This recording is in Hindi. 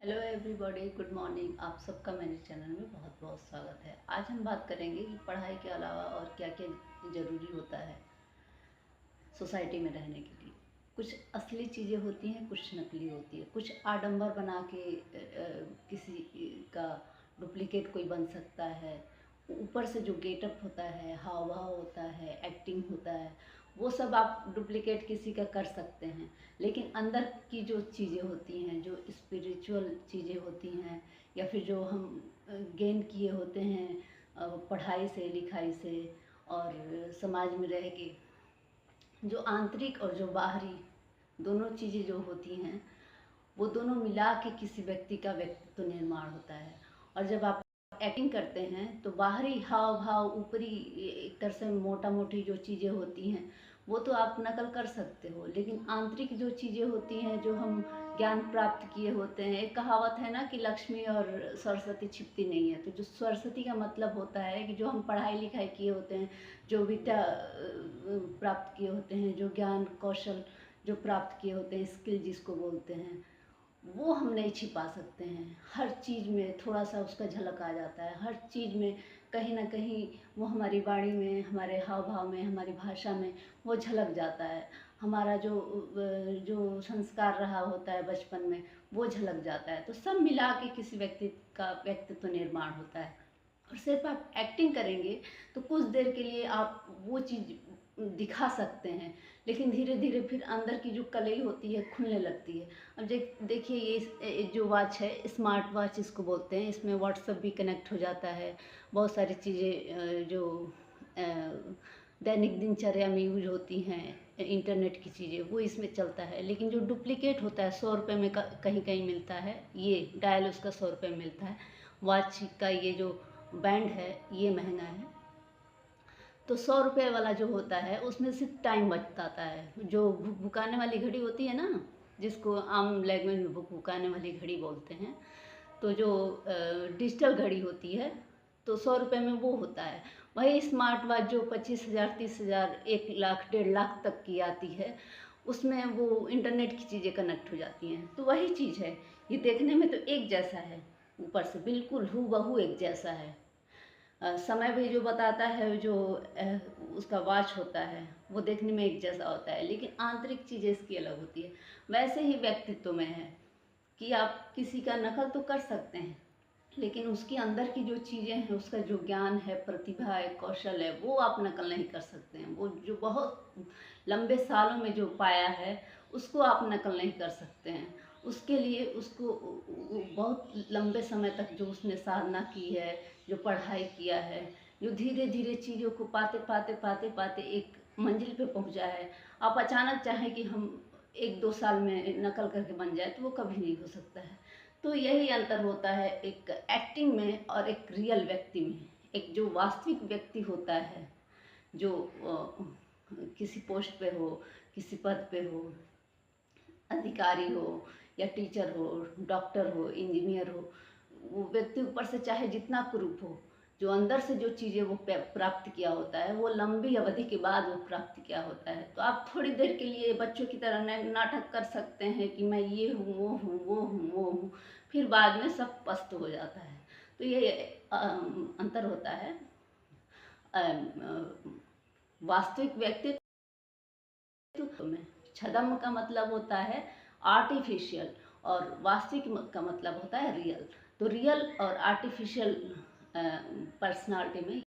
Hello everybody, good morning. आप सबका मेरे चैनल में बहुत बहुत स्वागत है। आज हम बात करेंगे कि पढ़ाई के अलावा और क्या क्या ज़रूरी होता है सोसाइटी में रहने के लिए। कुछ असली चीज़ें होती हैं, कुछ नकली होती है। कुछ आडंबर बना के किसी का डुप्लीकेट कोई बन सकता है। ऊपर से जो गेटअप होता है, हाव भाव होता है, एक्टिंग होता है, वो सब आप डुप्लीकेट किसी का कर सकते हैं। लेकिन अंदर की जो चीज़ें होती हैं, जो स्पिरिचुअल चीज़ें होती हैं, या फिर जो हम गेन किए होते हैं पढ़ाई से, लिखाई से और समाज में रह के, जो आंतरिक और जो बाहरी दोनों चीज़ें जो होती हैं, वो दोनों मिला के किसी व्यक्ति का व्यक्तित्व निर्माण होता है। और जब आप एक्टिंग करते हैं तो बाहरी हाव भाव, ऊपरी एक तरह से मोटा मोटी जो चीज़ें होती हैं वो तो आप नकल कर सकते हो, लेकिन आंतरिक जो चीज़ें होती हैं, जो हम ज्ञान प्राप्त किए होते हैं। एक कहावत है ना कि लक्ष्मी और सरस्वती छिपती नहीं है। तो जो सरस्वती का मतलब होता है कि जो हम पढ़ाई लिखाई किए होते हैं, जो विद्या प्राप्त किए होते हैं, जो ज्ञान कौशल जो प्राप्त किए होते हैं, स्किल जिसको बोलते हैं, वो हम नहीं छिपा सकते हैं। हर चीज़ में थोड़ा सा उसका झलक आ जाता है। हर चीज़ में कहीं ना कहीं वो हमारी वाणी में, हमारे हाव भाव में, हमारी भाषा में वो झलक जाता है। हमारा जो जो संस्कार रहा होता है बचपन में, वो झलक जाता है। तो सब मिला के किसी व्यक्ति का व्यक्तित्व निर्माण होता है। और सिर्फ आप एक्टिंग करेंगे तो कुछ देर के लिए आप वो चीज़ दिखा सकते हैं, लेकिन धीरे धीरे फिर अंदर की जो कलई होती है खुलने लगती है। अब देखिए, ये जो वॉच है, स्मार्ट वॉच इसको बोलते हैं। इसमें व्हाट्सएप भी कनेक्ट हो जाता है। बहुत सारी चीज़ें जो अ, दैनिक दिनचर्या में यूज होती हैं, इंटरनेट की चीज़ें, वो इसमें चलता है। लेकिन जो डुप्लीकेट होता है, 100 रुपये में कहीं कहीं मिलता है। ये डायल उसका 100 रुपये में मिलता है। वॉच का ये जो बैंड है ये महंगा है। तो 100 रुपये वाला जो होता है उसमें सिर्फ टाइम बताता है। जो भुक भुकाने वाली घड़ी होती है ना, जिसको आम लैंग्वेज में भुक भुकाने वाली घड़ी बोलते हैं, तो जो डिजिटल घड़ी होती है, तो 100 रुपये में वो होता है। वही स्मार्ट वॉच जो 25,000, 30,000, 1 लाख, 1.5 लाख तक की आती है, उसमें वो इंटरनेट की चीज़ें कनेक्ट हो जाती हैं। तो वही चीज़ है, ये देखने में तो एक जैसा है, ऊपर से बिल्कुल हूबहू एक जैसा है। समय भी जो बताता है, जो उसका वॉच होता है, वो देखने में एक जैसा होता है, लेकिन आंतरिक चीज़ें इसकी अलग होती है। वैसे ही व्यक्तित्व में है कि आप किसी का नकल तो कर सकते हैं, लेकिन उसके अंदर की जो चीज़ें हैं, उसका जो ज्ञान है, प्रतिभा है, कौशल है, वो आप नकल नहीं कर सकते हैं। वो जो बहुत लंबे सालों में जो पाया है, उसको आप नकल नहीं कर सकते हैं। उसके लिए उसको बहुत लंबे समय तक जो उसने साधना की है, जो पढ़ाई किया है, जो धीरे धीरे चीज़ों को पाते पाते पाते पाते एक मंजिल पे पहुंचा है। आप अचानक चाहें कि हम 1-2 साल में नकल करके बन जाए, तो वो कभी नहीं हो सकता है। तो यही अंतर होता है एक एक्टिंग में और एक रियल व्यक्ति में। एक जो वास्तविक व्यक्ति होता है, जो किसी पोस्ट पे हो, किसी पद पे हो, अधिकारी हो या टीचर हो, डॉक्टर हो, इंजीनियर हो, वो व्यक्ति ऊपर से चाहे जितना कुरूप हो, जो अंदर से जो चीज़ें वो प्राप्त किया होता है, वो लंबी अवधि के बाद वो प्राप्त किया होता है। तो आप थोड़ी देर के लिए बच्चों की तरह नाटक कर सकते हैं कि मैं ये हूँ, वो हूँ, वो हूँ, वो हूँ, फिर बाद में सब पस्त हो जाता है। तो ये अंतर होता है। वास्तविक व्यक्तित्व में छद्म का मतलब होता है आर्टिफिशियल, और वास्तविक का मतलब होता है रियल। तो रियल और आर्टिफिशियल पर्सनालिटी में